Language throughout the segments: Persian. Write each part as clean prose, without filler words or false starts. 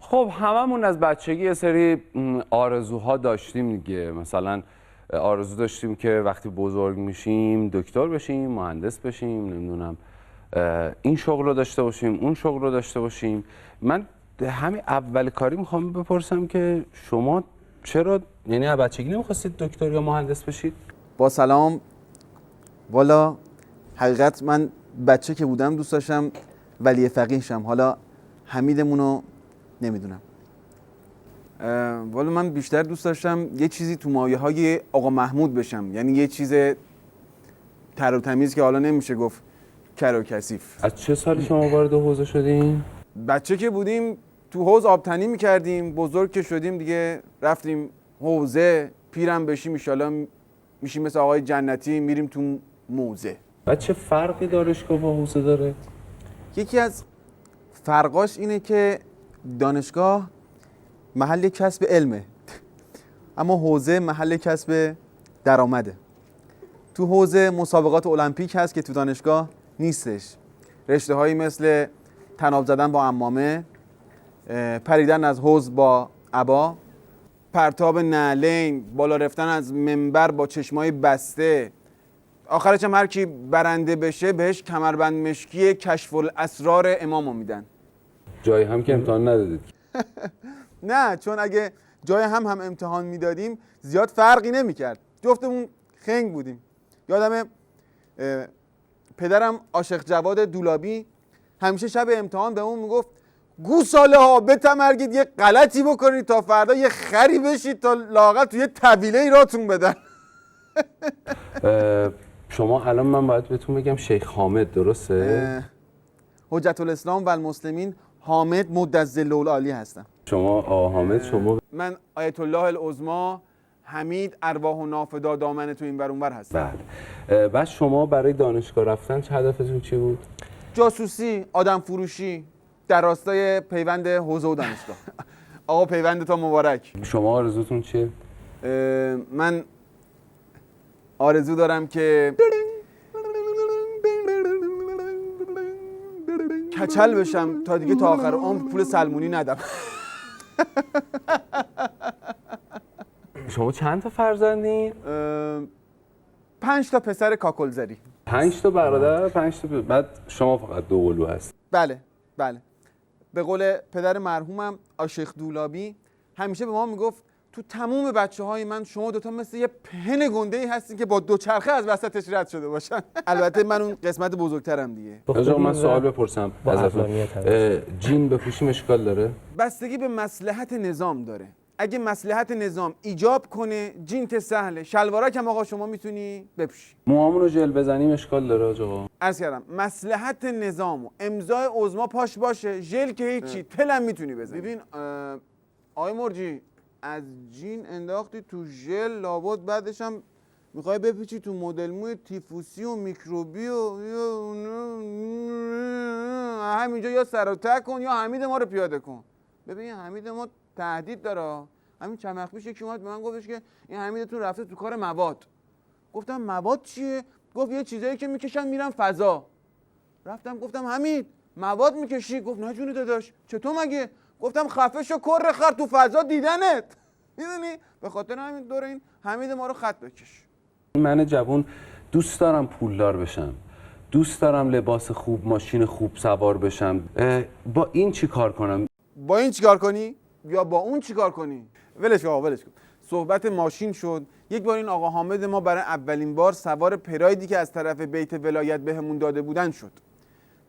خب هممون از بچگی یه سری آرزوها داشتیم دیگه. مثلا آرزو داشتیم که وقتی بزرگ میشیم دکتر بشیم، مهندس بشیم، نمیدونم این شغل رو داشته باشیم، اون شغل رو داشته باشیم. من همین اول کاری میخوام بپرسم که شما چرا یعنی از بچگی نمیخواستید دکتر یا مهندس بشید؟ با سلام. والا حقیقت من بچه که بودم دوست داشتم ولی فقیه شم. حالا حمیدمونو نمیدونم. والا من بیشتر دوست داشتم یه چیزی تو مایه های آقا محمود بشم، یعنی یه چیز تر و تمیز که حالا نمیشه گفت کر و کثیف. از چه سالی شما وارد حوزه شدین؟ بچه که بودیم تو حوض آبتنی میکردیم، بزرگ که شدیم دیگه رفتیم حوزه، پیرم بشیم ایشالا میشیم مثل آقای جنتی میریم تو موزه. و چه فرقی دانشگاه با حوزه داره؟ یکی از فرقاش اینه که دانشگاه محل کسب علمه اما حوزه محل کسب درآمده. تو حوزه مسابقات المپیک هست که تو دانشگاه نیستش. رشته هایی مثل طناب زدن با عمامه، پریدن از حوض با عبا، پرتاب نعلین، بالا رفتن از منبر با چشمای بسته، آخرش هم هر کی برنده بشه بهش کمربند مشکی کشف الاسرار امامو میدن. جایی هم که امتحان ندادید؟ نه، چون اگه جای هم امتحان میدادیم زیاد فرقی نمیکرد، جفتمون خنگ بودیم. یادمه پدرم عاشق جواد دولابی همیشه شب امتحان به اون میگفت گوساله ها بتمرگید یه غلطی بکنید تا فردا یه خری بشید تا لااقل توی طویله ای راتون بدن. شما الان من باید بهتون بگم شیخ حامد، درسته؟ حجت الاسلام و المسلمین حامد مدظل العالی هستم. شما حامد، شما من آیت الله العظما حمید ارواح و نافدا دامن تو این ور اون ور هستم. بله. بعد شما برای دانشگاه رفتن چه هدفتون چی بود؟ جاسوسی، آدم فروشی در راستای پیوند حوزه و دانشگاه. آقا پیوند تا مبارک. شما آرزوتون چیه؟ من آرزو دارم که کچل بشم تا دیگه تا آخر عمر پول سلمونی ندم. شما چند تا فرزندین؟ 5 تا پسر کاکلزری. 5 تا برادر، 5 تا بعد شما فقط دو قلو هست. بله. به قول پدر مرحومم آشیخ دولابی همیشه به ما میگفت تو تموم بچه‌های من شما دوتا مثل یه پن گنده‌ای هستین که با دوچرخه از وسطش رد شده باشن. البته من اون قسمت بزرگترم دیگه. آقا من سوال بپرسم ازتون، جین بپوشیم اشکال داره؟ بستگی به مصلحت نظام داره. اگه مصلحت نظام ایجاب کنه جینت سهله، شلوارک هم آقا شما میتونی بپوشی. موهامون رو ژل بزنیم اشکال داره آقا؟ عرض کردم مصلحت نظام و امضای عظما پاش باشه، ژل که هیچی، تلم میتونی بزنی. ببین آقای مرجی از جین انداختی تو ژل، لابد بعدش هم میخوای بپیچی تو مدل موی تیفوسی و میکروبی و همینجا یا سر و ته کن یا حمید ما رو پیاده کن. ببین حمید ما تهدید داره. همین چند وقت پیش یکی اومد به من گفتش که این حمیدتون رفته تو کار مواد. گفتم مواد چیه؟ گفت یه چیزایی که میکشن میرن فضا. رفتم گفتم حمید مواد میکشی؟ گفت نه جون داداش. چطور مگه؟ گفتم خفه شو کر خر، تو فضا دیدنت. میدونی؟ به خاطر همین دور این حمید ما رو خط بکش. من جوون دوست دارم پولدار بشم، دوست دارم لباس خوب، ماشین خوب سوار بشم. با این چی کار کنم؟ با این چیکار کنی یا با اون چیکار کنی؟ ولش کن آقا، ولش کن. صحبت ماشین شد. یک بار این آقا حامد ما برای اولین بار سوار پرایدی که از طرف بیت ولایت بهمون داده بودن شد.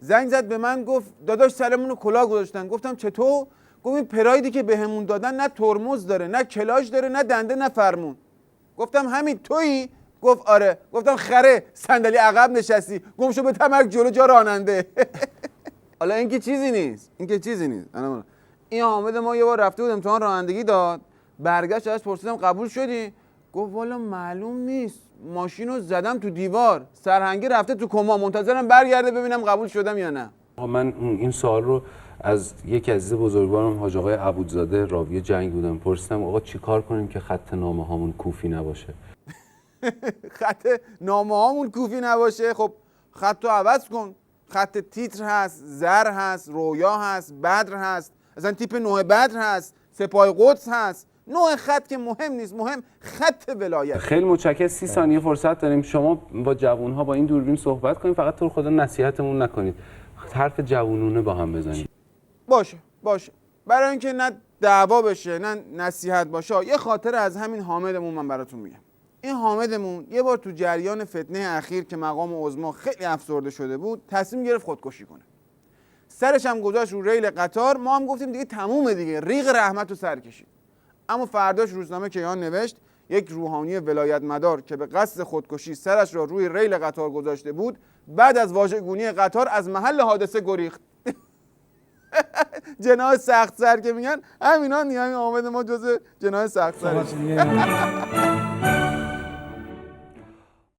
زنگ زد به من گفت داداش سرمون رو کلاه گذاشتن. گفتم چطور؟ گفت این پرایدی که بهمون دادن نه ترمز داره، نه کلاژ داره، نه دنده، نه فرمون. گفتم همین تویی؟ گفت آره. گفتم خره، صندلی عقب نشستی، گم شو به تمرگ جلو جا راننده. حالا این که چیزی نیست، این حامد ما یه بار رفته بود امتحان رانندگی داد، برگشت ازش پرسیدم قبول شدی؟ گفت والا معلوم نیست، ماشین رو زدم تو دیوار، سرهنگی رفته تو کما، منتظرم برگرده ببینم قبول شدم یا نه. من این سوال رو از یک عزیز بزرگوارم حاج آقای عبودزاده راوی جنگ بودم پرسیدم آقا چی کار کنیم که خط نامه هامون کوفی نباشه؟ خط نامه هامون کوفی نباشه؟ خب خط رو عوض کن. خط تیتر هست، زر هست، رویا هست، بدر هست، اصلا تیپ 9 بدر هست، سپاه قدس هست. نوع خط که مهم نیست، مهم خط ولایت. خیلی متشکرم. 30 ثانیه فرصت داریم شما با جوان‌ها با این دوربین صحبت کنید، فقط تو رو خدا نصیحتمون نکنید، حرف جوانونه با هم بزنید. باشه برای اینکه نه دعوا بشه نه نصیحت باشه، یه خاطره از همین حامدمون من براتون میگم. این حامدمون یه بار تو جریان فتنه اخیر که مقام عظما خیلی افسرده شده بود، تصمیم گرفت خودکشی کنه. سرش هم گذاشت رو ریل قطار. ما هم گفتیم دیگه تمومه دیگه، ریق رحمت رو سر کشید. اما فرداش روزنامه کیهان نوشت یک روحانی ولایت مدار که به قصد خودکشی سرش را روی ریل قطار گذاشته بود، بعد از واژگونی قطار از محل حادثه گریخت. جناح سخت سر که میگن همینا، همین حامد ما جزء جناح سخت سر.